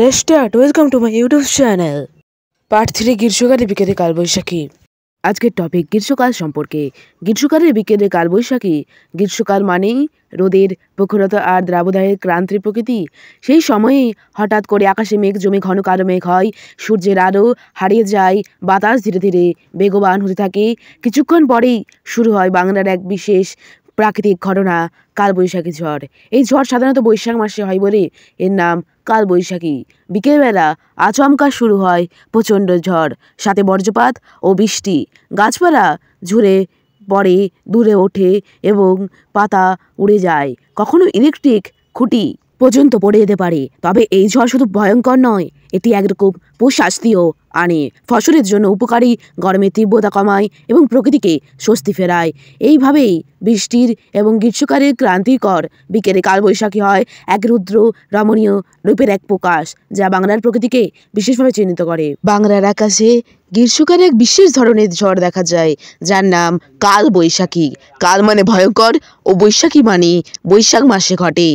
Restart welcome to my YouTube channel part 3 গ্রীষ্মকালে বিকেলে কালবৈশাখী। আজকের টপিক গ্রীষ্মকাল সম্পর্কে। গ্রীষ্মকালের বিকেলে কালবৈশাখী। গ্রীষ্মকাল মানেই রোদের প্রখরতা আর দ্রাবদাহের ক্রান্তির প্রকৃতি। সেই সময়েই হঠাৎ করে আকাশে মেঘ জমে ঘন কালো মেঘ হয়, সূর্যের আলো হারিয়ে যায়, বাতাস ধীরে ধীরে বেগবান হতে থাকে। কিছুক্ষণ পরেই শুরু হয় বাংলার এক বিশেষ প্রাকৃতিক ঘটনা, কালবৈশাখী ঝড়। এই ঝড় সাধারণত বৈশাখ মাসে হয় বলে এর নাম কালবৈশাখী। বিকেলবেলা আচমকা শুরু হয় প্রচণ্ড ঝড়, সাথে বজ্রপাত ও বৃষ্টি। গাছপালা ঝরে পড়ে, দূরে ওঠে এবং পাতা উড়ে যায়। কখনো ইলেকট্রিক খুঁটি পর্যন্ত পড়ে যেতে পারে। তবে এই ঝড় শুধু ভয়ঙ্কর নয়, এটি একরকম প্রশাস্তিও আনে। ফসলের জন্য উপকারী, গরমের তীব্রতা কমায় এবং প্রকৃতিকে স্বস্তি ফেরায়। এইভাবেই বৃষ্টির এবং গ্রীষ্মকালের ক্রান্তিকর বিকেলে কালবৈশাখী হয় এক রুদ্র রমণীয় রূপের এক প্রকাশ, যা বাংলার প্রকৃতিকে বিশেষভাবে চিহ্নিত করে। বাংলার আকাশে গ্রীষ্মকালে এক বিশেষ ধরনের ঝড় দেখা যায়, যার নাম কালবৈশাখী। কাল মানে ভয়ঙ্কর ও বৈশাখী মানে বৈশাখ মাসে ঘটে।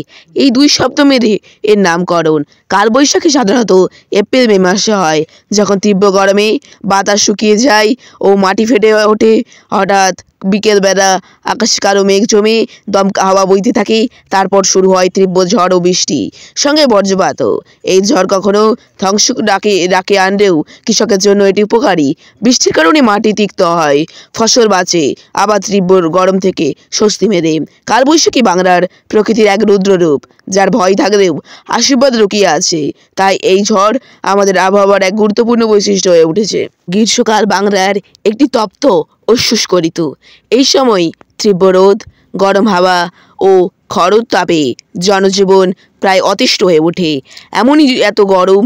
এই দুই শব্দ মেরে এর নামকরণ। কালবৈশাখী সাধারণত এপ্রিল মে মাসে হয়, যখন তীব্র গরমে বাতাস শুকিয়ে যায় ও মাটি ফেটে ওঠে। হঠাৎ বিকেলবেলা আকাশে কালো মেঘ জমে দমকা হাওয়া বইতে থাকে। তারপর শুরু হয় তীব্র ঝড় ও বৃষ্টি, সঙ্গে বজ্রপাতও। এই ঝড় কখনো ধ্বংস ডাকে আনলেও কৃষকের জন্য এটি উপকারী। বৃষ্টির কারণে মাটি তিক্ত হয়, ফসল বাঁচে, আবার তীব্র গরম থেকে স্বস্তি মেলে। কালবৈশাখী বাংলার প্রকৃতির এক রুদ্ররূপ, যার ভয় থাকলেও আশীর্বাদ লুকিয়ে আছে। তাই এই ঝড় আমাদের আবহাওয়ার এক গুরুত্বপূর্ণ বৈশিষ্ট্য হয়ে উঠেছে। গ্রীষ্মকাল বাংলার একটি তপ্ত ও শুষ্ক ঋতু। এই সময় তীব্র রোদ, গরম হাওয়া ও খরর তাপে জনজীবন প্রায় অতিষ্ঠ হয়ে ওঠে। এমনই এত গরম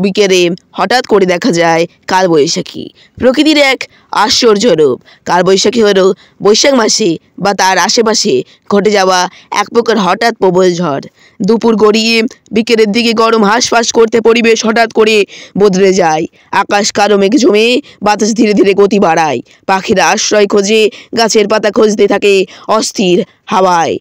বিকেলে হঠাৎ করে দেখা যায় কালবৈশাখী, প্রকৃতির এক আশ্চর্য রূপ। কালবৈশাখী হলো বৈশাখ মাসে বা তার আশেপাশে ঘটে যাওয়া এক প্রকার হঠাৎ প্রবল ঝড়। দুপুর গড়িয়ে বিকেলের দিকে গরম হাঁসফাঁস করতে পরিবেশ হঠাৎ করে বদলে যায়। আকাশ কালো মেঘ জমে বাতাস ধীরে ধীরে গতি বাড়ায়। পাখিরা আশ্রয় খোঁজে, গাছের পাতা খুঁজতে থাকে অস্থির হাওয়ায়।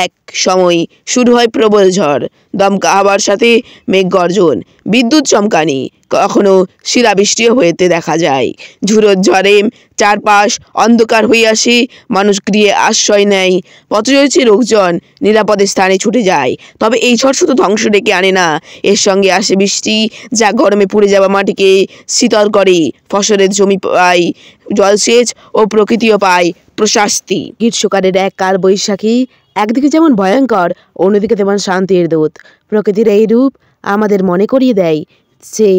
এক সময় শুরু হয় প্রবল ঝড়, দমকা হাওয়ার সাথে মেঘ গর্জন, বিদ্যুৎ চমকানি, কখনো শিলাবৃষ্টিও হতে দেখা যায়। ঝুড়োর ঝড়ে চারপাশ অন্ধকার হয়ে আসে, মানুষ গৃহে আশ্রয় নেয়, পথচলতি লোকজন নিরাপদে স্থানে ছুটে যায়। তবে এই ঝড় শুধু ধ্বংস ডেকে আনে না, এর সঙ্গে আসে বৃষ্টি, যা গরমে পুড়ে যাওয়া মাটিকে শীতল করে। ফসলের জমি পায় জলসেচ ও প্রকৃতিও পায় প্রশান্তি। গ্রীষ্মকালের এক কালবৈশাখী একদিকে যেমন ভয়ঙ্কর, অন্যদিকে তেমন শান্তির দূত। প্রকৃতির এই রূপ আমাদের মনে করিয়ে দেয় সে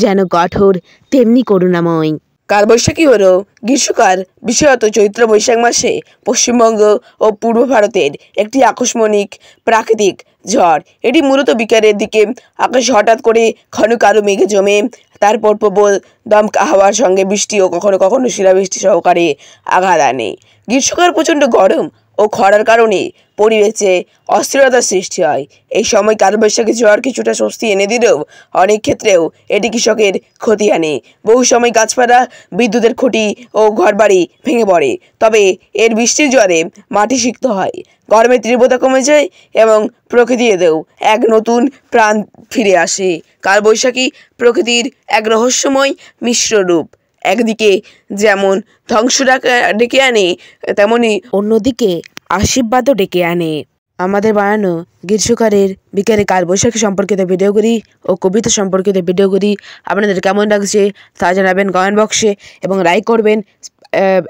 যেন কঠোর তেমনি করুণাময়। কালবৈশাখী হলো গ্রীষ্মকাল, বিশেষত চৈত্র বৈশাখ মাসে পশ্চিমবঙ্গ ও পূর্ব ভারতের একটি আকস্মিক প্রাকৃতিক ঝড়। এটি মূলত বিকেলের দিকে আকাশে হঠাৎ করে ঘন কালো মেঘে জমে, তারপর প্রবল দমকা হাওয়ার সঙ্গে বৃষ্টি ও কখনো কখনো শিলাবৃষ্টি সহকারে আঘাত আনে। গ্রীষ্মকাল প্রচণ্ড গরম ও খরার কারণে পরিবেশে অস্থিরতার সৃষ্টি হয়। এই সময় কালবৈশাখী ঝড় কিছুটা স্বস্তি এনে দিলেও অনেক ক্ষেত্রেও এটি কৃষকের ক্ষতি আনে। বহু সময় গাছপালা, বিদ্যুতের খুঁটি ও ঘরবাড়ি ভেঙে পড়ে। তবে এর বৃষ্টির জ্বরে মাটি সিক্ত হয়, গরমের তীব্রতা কমে যায় এবং প্রকৃতিতেও এক নতুন প্রাণ ফিরে আসে। কালবৈশাখী প্রকৃতির এক রহস্যময় মিশ্র রূপ। একদিকে যেমন ধ্বংস ডেকে আনে, তেমনি অন্যদিকে আশীর্বাদও ডেকে আনে। আমাদের বানানো গ্রীষ্মকালের বিকেলে কালবৈশাখী সম্পর্কিত ভিডিওগুলি ও কবিতা সম্পর্কিত ভিডিওগুলি আপনাদের কেমন লাগছে তা জানাবেন কমেন্ট বক্সে এবং লাইক করবেন।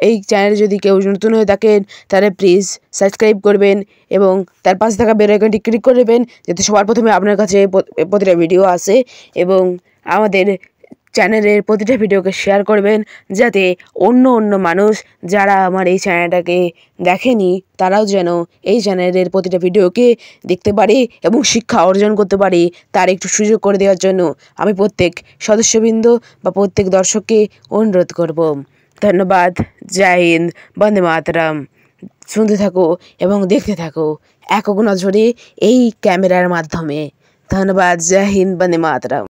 এই চ্যানেলে যদি কেউ নতুন হয়ে থাকেন তাহলে প্লিজ সাবস্ক্রাইব করবেন এবং তার পাশে থাকা বেল আইকনটি ক্লিক করে দেবেন, যাতে সবার প্রথমে আপনার কাছে প্রতিটা ভিডিও আসে। এবং আমাদের চ্যানেলের প্রতিটা ভিডিওকে শেয়ার করবেন, যাতে অন্য মানুষ যারা আমার এই চ্যানেলটাকে দেখেনি তারাও যেন এই চ্যানেলের প্রতিটা ভিডিওকে দেখতে পারে এবং শিক্ষা অর্জন করতে পারে। তার একটু সুযোগ করে দেওয়ার জন্য আমি প্রত্যেক সদস্যবৃন্দ বা প্রত্যেক দর্শককে অনুরোধ করব। ধন্যবাদ। জয় হিন্দ, বন্দে মাতরম। শুনতে থাকো এবং দেখতে থাকো একক নজরে এই ক্যামেরার মাধ্যমে। ধন্যবাদ। জয় হিন্দ, বন্দে মাতরম।